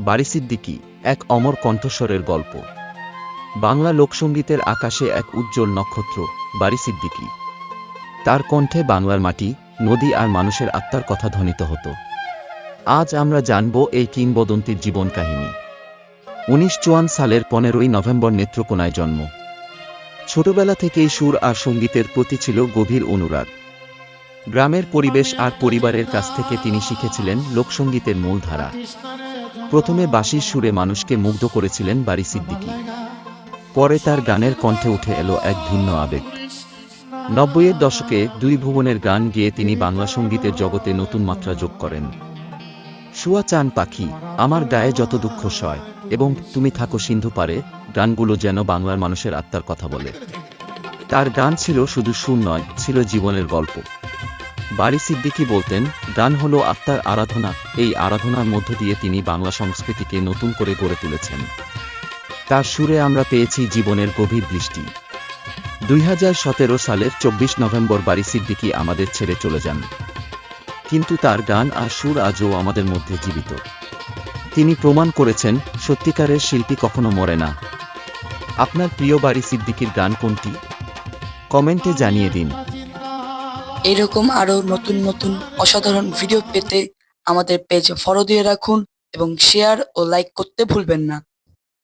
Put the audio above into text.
বারী সিদ্দিকী, এক অমর কণ্ঠস্বরের গল্প। বাংলা লোকসঙ্গীতের আকাশে এক উজ্জ্বল নক্ষত্র বারী সিদ্দিকী। তার কণ্ঠে বাংলার মাটি, নদী আর মানুষের আত্মার কথা ধ্বনিত হতো। আজ আমরা জানব এই কিংবদন্তির জীবন কাহিনী। 1954 সালের 15ই নভেম্বর নেত্রকোনায় জন্ম। ছোটবেলা থেকেই সুর আর সঙ্গীতের প্রতি ছিল গভীর অনুরাগ। গ্রামের পরিবেশ আর পরিবারের কাছ থেকে তিনি শিখেছিলেন লোকসঙ্গীতের মূল ধারা। প্রথমে বাঁশির সুরে মানুষকে মুগ্ধ করেছিলেন বারী সিদ্দিকী। পরে তার গানের কণ্ঠে উঠে এলো এক ভিন্ন আবেগ। 90-এর দশকে দুই ভুবনের গান গেয়ে তিনি বাংলা সঙ্গীতের জগতে নতুন মাত্রা যোগ করেন। শুয়া চান পাখি, আমার গায়ে যত দুঃখ সয় এবং তুমি থাকো সিন্ধু পারে গানগুলো যেন বাংলার মানুষের আত্মার কথা বলে। তার গান ছিল শুধু সুর নয়, ছিল জীবনের গল্প। বারী সিদ্দিকী বলতেন, গান হলো আত্মার আরাধনা। এই আরাধনার মধ্য দিয়ে তিনি বাংলা সংস্কৃতিকে নতুন করে গড়ে তুলেছেন। তার সুরে আমরা পেয়েছি জীবনের গভীর দৃষ্টি। 2017 সালের 24 নভেম্বর বারী সিদ্দিকী আমাদের ছেড়ে চলে যান, কিন্তু তার গান আর সুর আজও আমাদের মধ্যে জীবিত। তিনি প্রমাণ করেছেন, সত্যিকারের শিল্পী কখনো মরে না। আপনার প্রিয় বারী সিদ্দিকীর গান কোনটি? কমেন্টে জানিয়ে দিন। এরকম আরো নতুন নতুন অসাধারণ ভিডিও পেতে আমাদের পেজ ফলো দিয়ে রাখুন এবং শেয়ার ও লাইক করতে ভুলবেন না।